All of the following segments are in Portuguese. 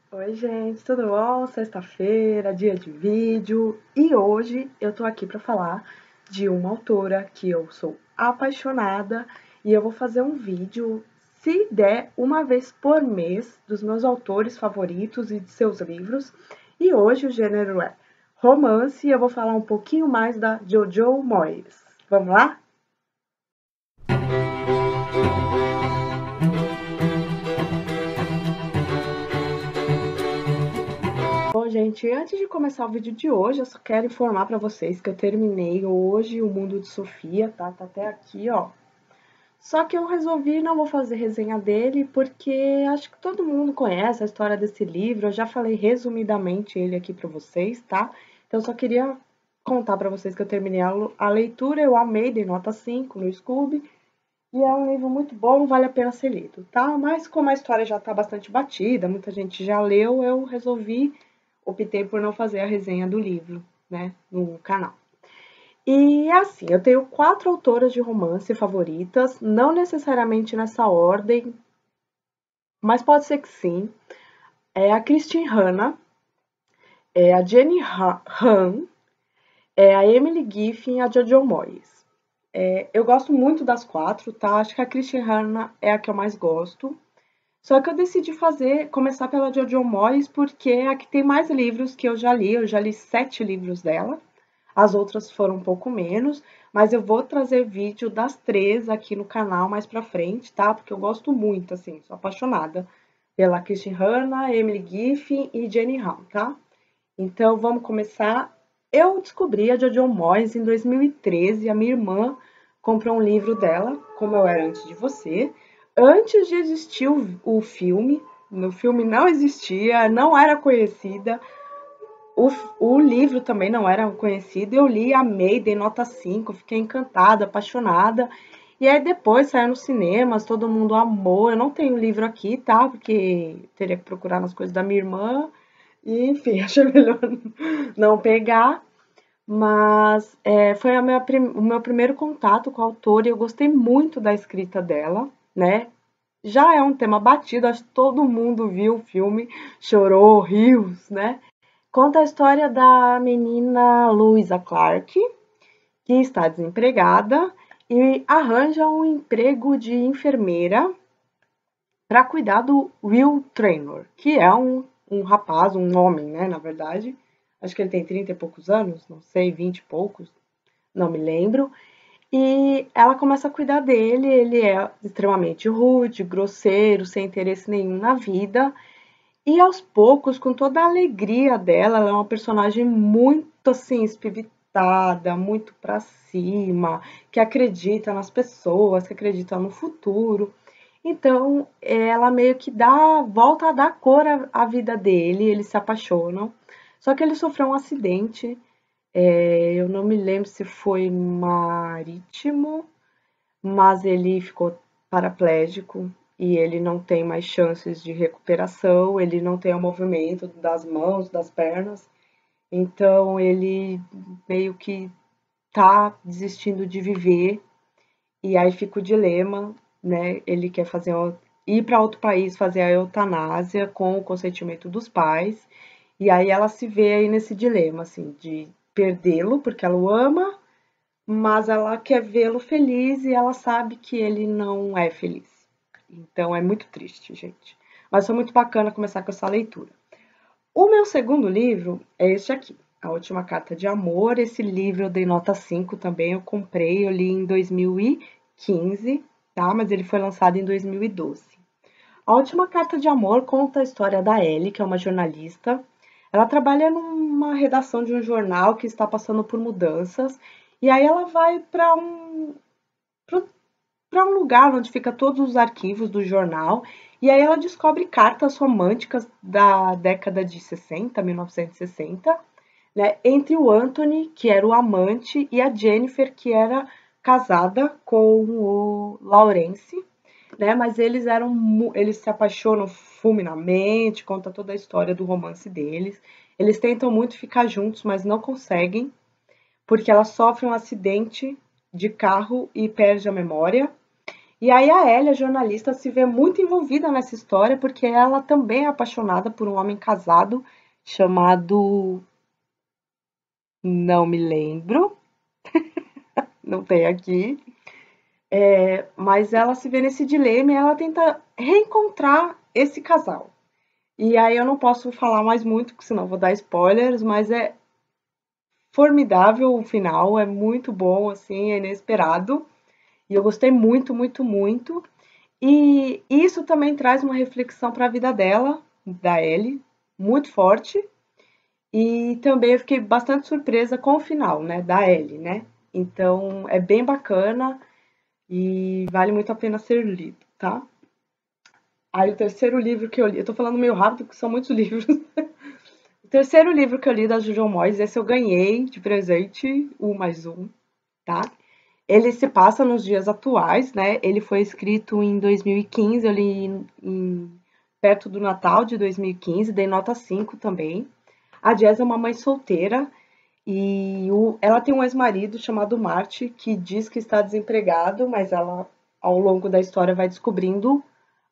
Oi, gente, tudo bom? Sexta-feira, dia de vídeo, e hoje eu tô aqui pra falar de uma autora que eu sou apaixonada e eu vou fazer um vídeo, se der, uma vez por mês, dos meus autores favoritos e de seus livros. E hoje o gênero é romance e eu vou falar um pouquinho mais da Jojo Moyes. Vamos lá? Bom, gente, antes de começar o vídeo de hoje, eu só quero informar pra vocês que eu terminei hoje O Mundo de Sofia, tá? Tá até aqui, ó. Só que eu resolvi não vou fazer resenha dele, porque acho que todo mundo conhece a história desse livro. Eu já falei resumidamente ele aqui pra vocês, tá? Então, eu só queria contar pra vocês que eu terminei a leitura, eu amei, dei nota 5 no Scooby. E é um livro muito bom, vale a pena ser lido, tá? Mas como a história já tá bastante batida, muita gente já leu, eu optei por não fazer a resenha do livro, né, no canal. E assim, eu tenho 4 autoras de romance favoritas, não necessariamente nessa ordem, mas pode ser que sim. É a Christine Hanna, é a Jenny Han, é a Emily Giffin e a Jojo Moyes. Eu gosto muito das 4, tá? Acho que a Christine Hanna é a que eu mais gosto. Só que eu decidi começar pela Jojo Moyes porque é a que tem mais livros que eu já li 7 livros dela. As outras foram um pouco menos, mas eu vou trazer vídeo das 3 aqui no canal mais pra frente, tá? Porque eu gosto muito, assim, sou apaixonada pela Christine Hanna, Emily Giffin e Jenny Han, tá? Então vamos começar. Eu descobri a Jojo Moyes em 2013, a minha irmã comprou um livro dela, Como Eu Era Antes de Você, antes de existir o filme. No filme não existia, não era conhecida. O livro também não era conhecido. Eu li, amei, dei nota 5, fiquei encantada, apaixonada. E aí depois saiu nos cinemas, todo mundo amou. Eu não tenho o livro aqui, tá? Porque teria que procurar nas coisas da minha irmã. E, enfim, achei melhor não pegar. Mas foi o meu primeiro contato com a autora e eu gostei muito da escrita dela, né? Já é um tema batido, acho que todo mundo viu o filme, chorou, riu, né? Conta a história da menina Louisa Clark, que está desempregada e arranja um emprego de enfermeira para cuidar do Will Traynor, que é um rapaz, um homem, né, na verdade. Acho que ele tem 30 e poucos anos, não sei, 20 e poucos, não me lembro. E ela começa a cuidar dele, ele é extremamente rude, grosseiro, sem interesse nenhum na vida. E aos poucos, com toda a alegria dela, ela é uma personagem muito assim, espivitada, muito pra cima, que acredita nas pessoas, que acredita no futuro. Então, ela meio que volta a dar cor à vida dele, eles se apaixonam. Só que ele sofreu um acidente, eu não me lembro se foi marítimo, mas ele ficou paraplégico e ele não tem mais chances de recuperação, ele não tem o movimento das mãos, das pernas, então ele meio que tá desistindo de viver e aí fica o dilema, né? Ele quer ir para outro país fazer a eutanásia com o consentimento dos pais. E aí ela se vê aí nesse dilema, assim, de perdê-lo porque ela o ama, mas ela quer vê-lo feliz e ela sabe que ele não é feliz. Então é muito triste, gente. Mas foi muito bacana começar com essa leitura. O meu segundo livro é este aqui, A Última Carta de Amor. Esse livro eu dei nota 5 também, eu comprei, eu li em 2015, tá? Mas ele foi lançado em 2012. A Última Carta de Amor conta a história da Ellie, que é uma jornalista. Ela trabalha numa redação de um jornal que está passando por mudanças, e aí ela vai para um lugar onde fica todos os arquivos do jornal, e aí ela descobre cartas românticas da década de 60, 1960, né, entre o Anthony, que era o amante, e a Jennifer, que era casada com o Lawrence, né? Mas eles se apaixonam fulminamente, conta toda a história do romance deles. Eles tentam muito ficar juntos, mas não conseguem, porque ela sofre um acidente de carro e perde a memória. E aí a Ellie, a jornalista, se vê muito envolvida nessa história porque ela também é apaixonada por um homem casado chamado, não me lembro, não tem aqui, mas ela se vê nesse dilema e ela tenta reencontrar esse casal. E aí eu não posso falar mais muito, porque senão vou dar spoilers, mas é formidável o final, é muito bom, assim, é inesperado. E eu gostei muito, muito, muito. E isso também traz uma reflexão para a vida dela, da Ellie, muito forte. E também eu fiquei bastante surpresa com o final, né, da Ellie, né? Então é bem bacana e vale muito a pena ser lido, tá? Aí o terceiro livro que eu li, eu tô falando meio rápido porque são muitos livros. O terceiro livro que eu li da Jojo Moyes, esse eu ganhei de presente, o mais um, tá? Ele se passa nos dias atuais, né? Ele foi escrito em 2015, eu li perto do Natal de 2015, dei nota 5 também. A Jazz é uma mãe solteira e ela tem um ex-marido chamado Marty, que diz que está desempregado, mas ela, ao longo da história, vai descobrindo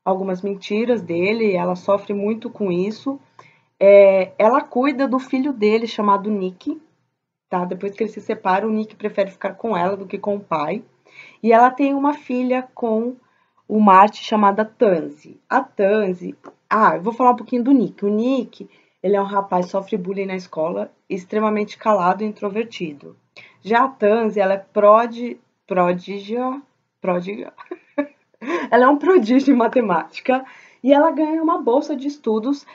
algumas mentiras dele, ela sofre muito com isso. Ela cuida do filho dele, chamado Nick, tá? Depois que eles se separam, o Nick prefere ficar com ela do que com o pai. E ela tem uma filha com o Marty chamada Tansy. A Tansy. Ah, eu vou falar um pouquinho do Nick. O Nick, ele é um rapaz que sofre bullying na escola, extremamente calado e introvertido. Já a Tansy, ela é pródiga. Ela é um prodígio em matemática e ela ganha uma bolsa de estudos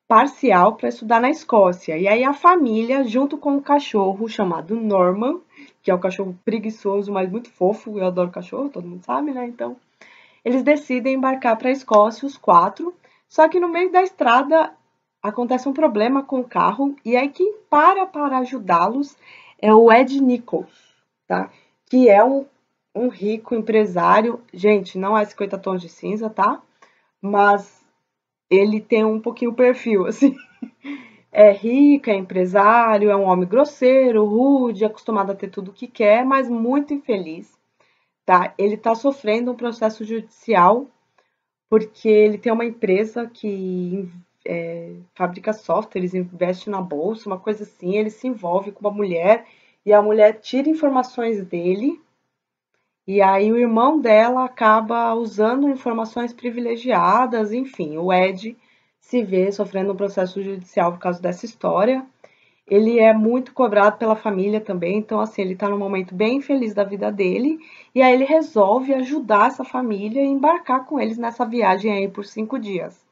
parcial para estudar na Escócia. E aí a família, junto com um cachorro chamado Norman, que é um cachorro preguiçoso, mas muito fofo, eu adoro cachorro, todo mundo sabe, né? Então, eles decidem embarcar para a Escócia, os quatro. Só que no meio da estrada acontece um problema com o carro, e aí quem para ajudá-los é o Ed Nichols, tá? Que é um rico empresário. Gente, não é 50 tons de cinza, tá? Mas ele tem um pouquinho o perfil, assim. É rico, é empresário, é um homem grosseiro, rude, acostumado a ter tudo o que quer, mas muito infeliz, tá? Ele tá sofrendo um processo judicial porque ele tem uma empresa que fabrica softwares, investe na bolsa, uma coisa assim. Ele se envolve com uma mulher e a mulher tira informações dele. E aí o irmão dela acaba usando informações privilegiadas, enfim, o Ed se vê sofrendo um processo judicial por causa dessa história. Ele é muito cobrado pela família também, então assim, ele tá num momento bem feliz da vida dele, e aí ele resolve ajudar essa família e embarcar com eles nessa viagem aí por 5 dias.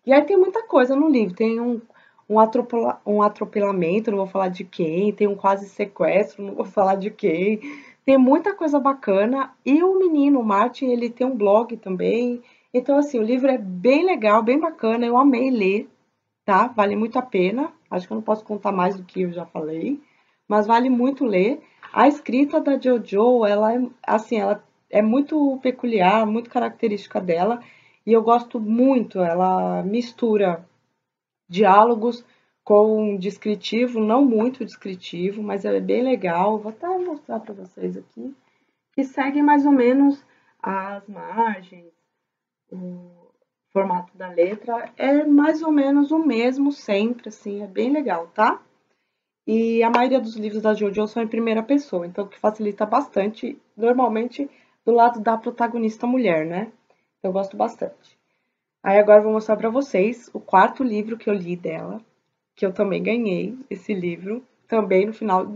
E aí tem muita coisa no livro, tem um atropelamento, não vou falar de quem, tem um quase sequestro, não vou falar de quem, tem muita coisa bacana, e o menino, o Martin, ele tem um blog também, então assim, o livro é bem legal, bem bacana, eu amei ler, tá? Vale muito a pena. Acho que eu não posso contar mais do que eu já falei, mas vale muito ler. A escrita da Jojo, ela é assim, ela é muito peculiar, muito característica dela, e eu gosto muito. Ela mistura diálogos com descritivo, não muito descritivo, mas ela é bem legal. Vou até mostrar para vocês aqui, que segue mais ou menos as margens, o formato da letra é mais ou menos o mesmo sempre, assim, é bem legal, tá? E a maioria dos livros da JoJo são em primeira pessoa, então o que facilita bastante, normalmente do lado da protagonista mulher, né? Eu gosto bastante. Aí agora eu vou mostrar pra vocês o quarto livro que eu li dela, que eu também ganhei esse livro. Também no final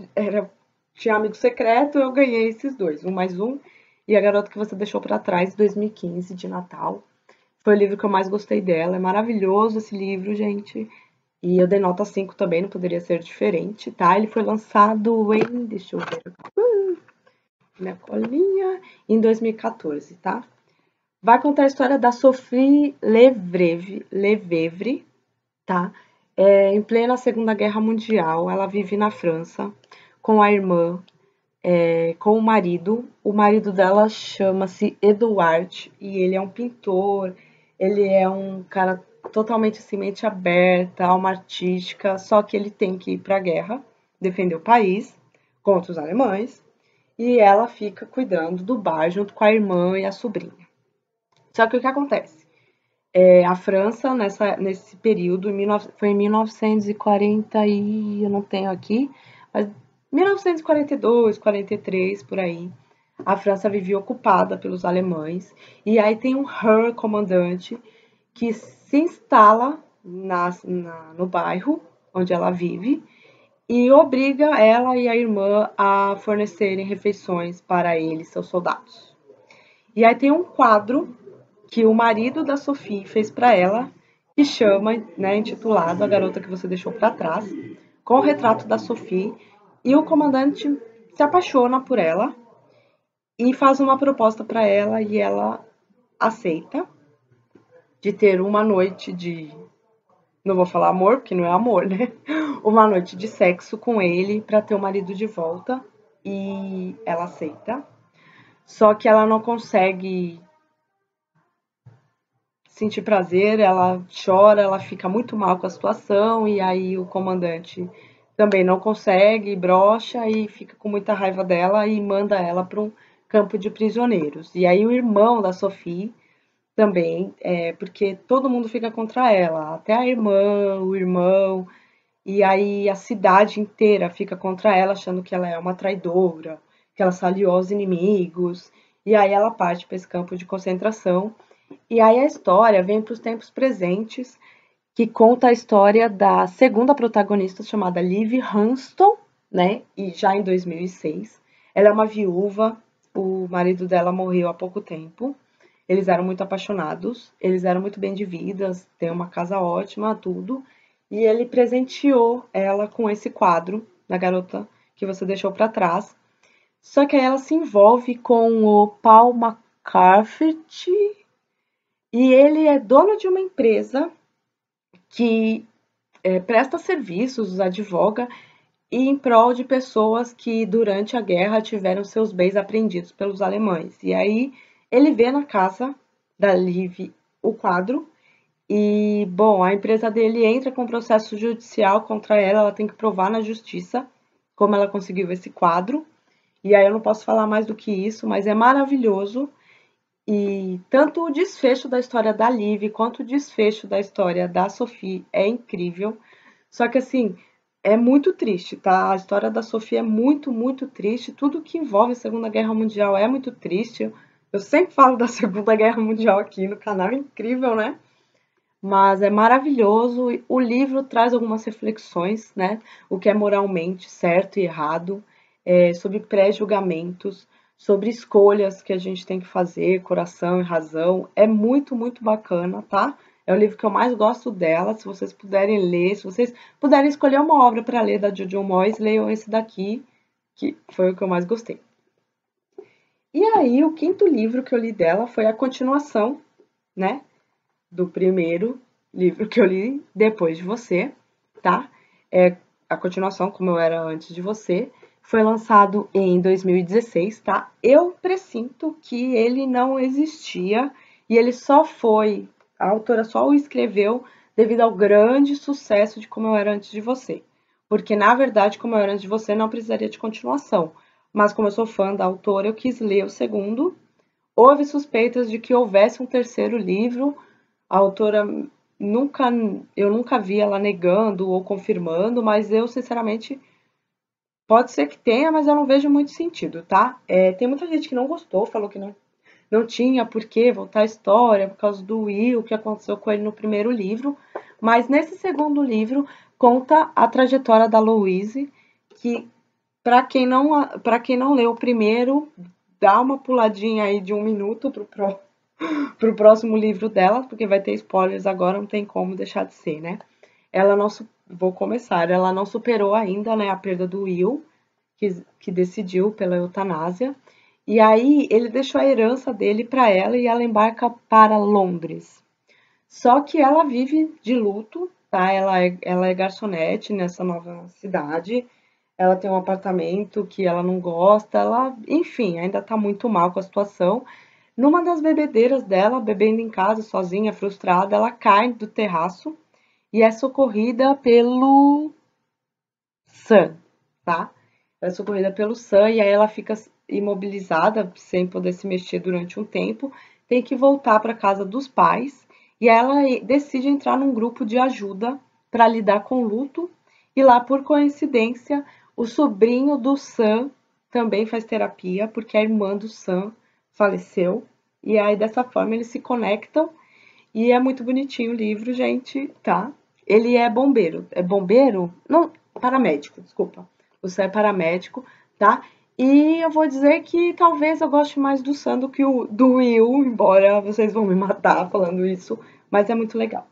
tinha Amigo Secreto, eu ganhei esses dois, um mais um e A Garota que Você Deixou pra Trás, 2015, de Natal. Foi o livro que eu mais gostei dela. É maravilhoso esse livro, gente. E eu dei nota 5 também, não poderia ser diferente, tá? Ele foi lançado em, deixa eu ver, minha colinha, em 2014, tá? Vai contar a história da Sophie Lefevre, tá? Em plena Segunda Guerra Mundial, ela vive na França com a irmã, com o marido. O marido dela chama-se Edouard e ele é um pintor, ele é um cara totalmente assim, mente aberta, alma artística, só que ele tem que ir para a guerra, defender o país contra os alemães. e ela fica cuidando do bar junto com a irmã e a sobrinha. Só que o que acontece? A França, nesse período, foi em 1940 e eu não tenho aqui, mas 1942, 43, por aí, a França vivia ocupada pelos alemães, e aí tem um Her comandante que se instala no bairro onde ela vive e obriga ela e a irmã a fornecerem refeições para eles, seus soldados. E aí tem um quadro que o marido da Sophie fez para ela, que chama, né, intitulado A Garota que Você Deixou para Trás, com o retrato da Sophie, e o comandante se apaixona por ela e faz uma proposta para ela e ela aceita de ter uma noite de, não vou falar amor, porque não é amor, né? Uma noite de sexo com ele para ter o marido de volta e ela aceita. Só que ela não consegue sentir prazer, ela chora, ela fica muito mal com a situação e aí o comandante também não consegue, brocha e fica com muita raiva dela e manda ela para um campo de prisioneiros. E aí o irmão da Sophie também, porque todo mundo fica contra ela, até a irmã, o irmão, e aí a cidade inteira fica contra ela, achando que ela é uma traidora, que ela se aliou aos inimigos, e aí ela parte para esse campo de concentração. E aí a história vem para os tempos presentes, que conta a história da segunda protagonista, chamada Liv Huntston, né? E já em 2006. Ela é uma viúva, o marido dela morreu há pouco tempo. Eles eram muito apaixonados, eles eram muito bem de vidas, têm uma casa ótima, tudo. E ele presenteou ela com esse quadro da garota que você deixou para trás. Só que aí ela se envolve com o Paul McCarthy, e ele é dono de uma empresa que presta serviços, advoga em prol de pessoas que durante a guerra tiveram seus bens apreendidos pelos alemães. E aí ele vê na casa da Liv o quadro e, bom, a empresa dele entra com processo judicial contra ela, ela tem que provar na justiça como ela conseguiu esse quadro. E aí eu não posso falar mais do que isso, mas é maravilhoso. E tanto o desfecho da história da Liv quanto o desfecho da história da Sophie é incrível. Só que assim, é muito triste, tá? A história da Sophie é muito, muito triste. Tudo que envolve a Segunda Guerra Mundial é muito triste. Eu sempre falo da Segunda Guerra Mundial aqui no canal, é incrível, né? Mas é maravilhoso. O livro traz algumas reflexões, né? O que é moralmente certo e errado, sobre pré-julgamentos, sobre escolhas que a gente tem que fazer, coração e razão. É muito, muito bacana, tá? É o livro que eu mais gosto dela. Se vocês puderem ler, se vocês puderem escolher uma obra para ler da Jojo Moyes, leiam esse daqui, que foi o que eu mais gostei. E aí, o quinto livro que eu li dela foi a continuação, né? Do primeiro livro que eu li depois de você, tá? É a continuação, como eu era antes de você. Foi lançado em 2016, tá? Eu pressinto que ele não existia e ele só foi, a autora só o escreveu devido ao grande sucesso de Como Eu Era Antes de Você. Porque, na verdade, Como Eu Era Antes de Você não precisaria de continuação. Mas, como eu sou fã da autora, eu quis ler o segundo. Houve suspeitas de que houvesse um terceiro livro. A autora nunca, eu nunca vi ela negando ou confirmando, mas eu, sinceramente, pode ser que tenha, mas eu não vejo muito sentido, tá? Tem muita gente que não gostou, falou que não tinha por que voltar a história por causa do Will, o que aconteceu com ele no primeiro livro, mas nesse segundo livro conta a trajetória da Louise, que para quem não leu o primeiro, dá uma puladinha aí de 1 minuto pro próximo livro dela, porque vai ter spoilers agora, não tem como deixar de ser, né? Ela não, vou começar, ela não superou ainda, né, a perda do Will, que decidiu pela eutanásia, e aí ele deixou a herança dele para ela e ela embarca para Londres. Só que ela vive de luto, tá? Ela é garçonete nessa nova cidade, ela tem um apartamento que ela não gosta, ela, enfim, ainda tá muito mal com a situação. Numa das bebedeiras dela, bebendo em casa, sozinha, frustrada, ela cai do terraço e é socorrida pelo Sam, tá? Ela é socorrida pelo Sam e aí ela fica imobilizada, sem poder se mexer durante um tempo, tem que voltar para casa dos pais e ela decide entrar num grupo de ajuda para lidar com o luto. E lá, por coincidência, o sobrinho do Sam também faz terapia, porque a irmã do Sam faleceu. E aí, dessa forma, eles se conectam. E é muito bonitinho o livro, gente, tá? Ele é bombeiro. É bombeiro? Não, paramédico, desculpa. O Sam é paramédico, tá? E eu vou dizer que talvez eu goste mais do Sam do que do Will, embora vocês vão me matar falando isso, mas é muito legal.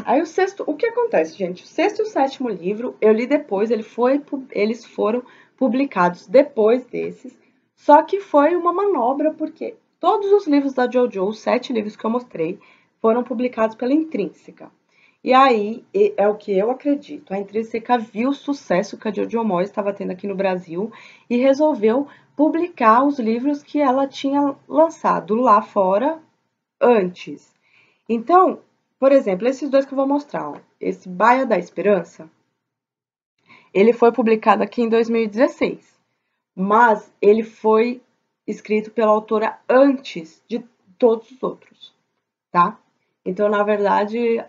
Aí o sexto, o que acontece, gente? O sexto e o sétimo livro eu li depois, eles foram publicados depois desses, só que foi uma manobra, porque todos os livros da JoJo, os 7 livros que eu mostrei, foram publicados pela Intrínseca. E aí, é o que eu acredito, a Intrínseca viu o sucesso que a Jojo Moyes estava tendo aqui no Brasil e resolveu publicar os livros que ela tinha lançado lá fora antes. Então, por exemplo, esses dois que eu vou mostrar, ó, esse Baia da Esperança, ele foi publicado aqui em 2016, mas ele foi escrito pela autora antes de todos os outros, tá? Então, na verdade,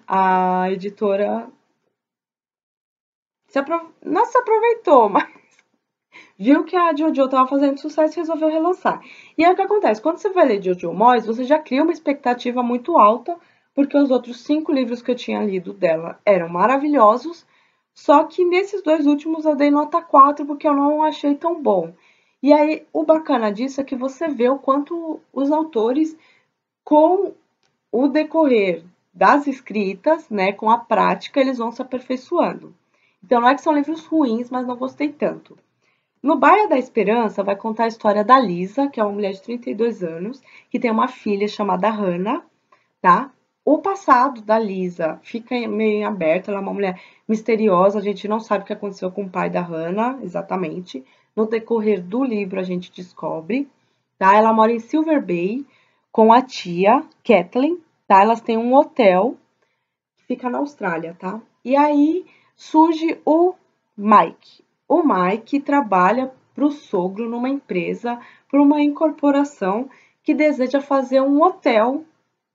a editora não se aproveitou, mas viu que a Jojo estava fazendo sucesso e resolveu relançar. E aí o que acontece? Quando você vai ler Jojo Moyes, você já cria uma expectativa muito alta, porque os outros 5 livros que eu tinha lido dela eram maravilhosos, só que nesses 2 últimos eu dei nota 4 porque eu não achei tão bom. E aí o bacana disso é que você vê o quanto os autores, com o decorrer das escritas, né, com a prática, eles vão se aperfeiçoando. Então não é que são livros ruins, mas não gostei tanto. No Baia da Esperança vai contar a história da Lisa, que é uma mulher de 32 anos, que tem uma filha chamada Hannah, tá? O passado da Lisa fica meio em aberto, ela é uma mulher misteriosa, a gente não sabe o que aconteceu com o pai da Hannah, exatamente. No decorrer do livro a gente descobre, tá? Ela mora em Silver Bay com a tia, Kathleen, tá? Elas têm um hotel que fica na Austrália, tá? E aí surge o Mike. O Mike trabalha para o sogro numa empresa, para uma incorporação que deseja fazer um hotel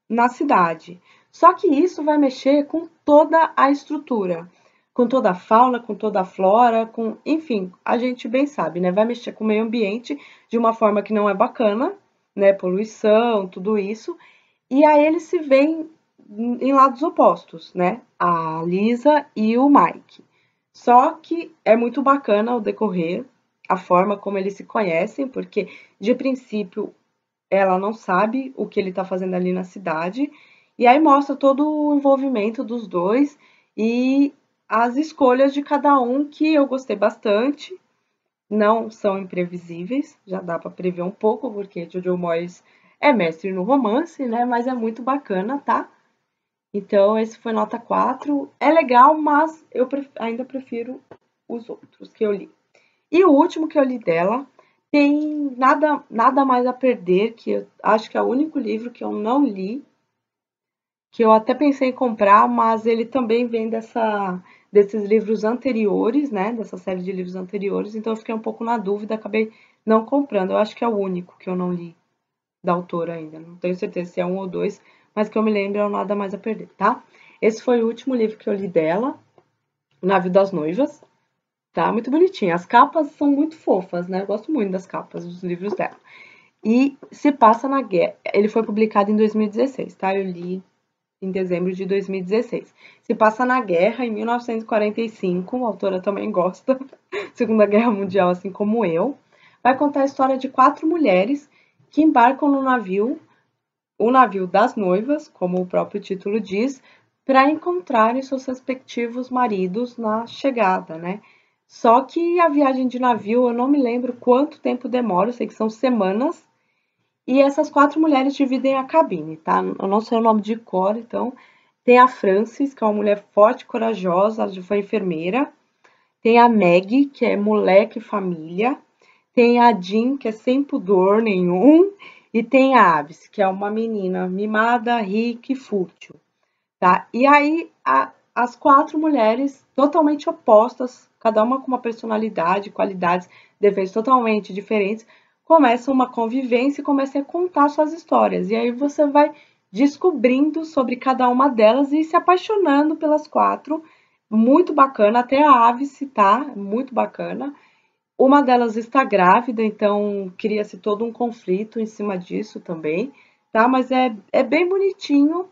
na cidade. Só que isso vai mexer com toda a estrutura, com toda a fauna, com toda a flora, com, enfim, a gente bem sabe, né? Vai mexer com o meio ambiente de uma forma que não é bacana, né? Poluição, tudo isso. E aí eles se veem em lados opostos, né? A Lisa e o Mike. Só que é muito bacana o decorrer, a forma como eles se conhecem, porque de princípio ela não sabe o que ele tá fazendo ali na cidade, e aí mostra todo o envolvimento dos dois e as escolhas de cada um, que eu gostei bastante. Não são imprevisíveis, já dá para prever um pouco, porque Jojo Moyes é mestre no romance, né? Mas é muito bacana, tá? Então, esse foi nota 4. É legal, mas eu ainda prefiro os outros que eu li. E o último que eu li dela tem nada mais a perder, que eu acho que é o único livro que eu não li, que eu até pensei em comprar, mas ele também vem desses livros anteriores, né? Dessa série de livros anteriores, então eu fiquei um pouco na dúvida, acabei não comprando. Eu acho que é o único que eu não li da autora ainda. Não tenho certeza se é um ou dois, mas que eu me lembro é o Nada Mais a Perder, tá? Esse foi o último livro que eu li dela, O Navio das Noivas, tá? Muito bonitinho. As capas são muito fofas, né? Eu gosto muito das capas dos livros dela. E se passa na guerra. Ele foi publicado em 2016, tá? Eu li em dezembro de 2016. Se passa na guerra, em 1945, a autora também gosta, Segunda Guerra Mundial, assim como eu. Vai contar a história de 4 mulheres que embarcam no navio, o navio das noivas, como o próprio título diz, para encontrarem seus respectivos maridos na chegada, né? Só que a viagem de navio, eu não me lembro quanto tempo demora, eu sei que são semanas, e essas 4 mulheres dividem a cabine, tá? Eu não sei o nome de cor, então tem a Frances, que é uma mulher forte e corajosa, ela já foi enfermeira. Tem a Maggie, que é moleque família. Tem a Jean, que é sem pudor nenhum. E tem a Aves, que é uma menina mimada, rica e fútil, tá? E aí, as 4 mulheres totalmente opostas cada uma com uma personalidade, qualidades, defeitos totalmente diferentes, começam uma convivência e começam a contar suas histórias. E aí você vai descobrindo sobre cada uma delas e se apaixonando pelas 4. Muito bacana, até a Avice, tá? Muito bacana. Uma delas está grávida, então cria-se todo um conflito em cima disso também, tá? Mas é bem bonitinho,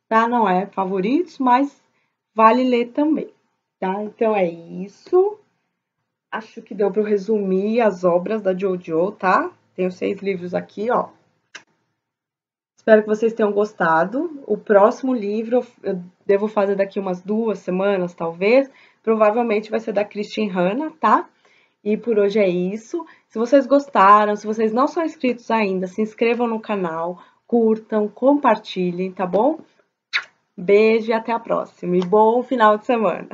tá? Não é favoritos, mas vale ler também, tá? Então é isso. Acho que deu para resumir as obras da Jojo, tá? Tenho 6 livros aqui, ó. Espero que vocês tenham gostado. O próximo livro eu devo fazer daqui umas 2 semanas, talvez. Provavelmente vai ser da Christine Hanna, tá? E por hoje é isso. Se vocês gostaram, se vocês não são inscritos ainda, se inscrevam no canal, curtam, compartilhem, tá bom? Beijo e até a próxima. E bom final de semana.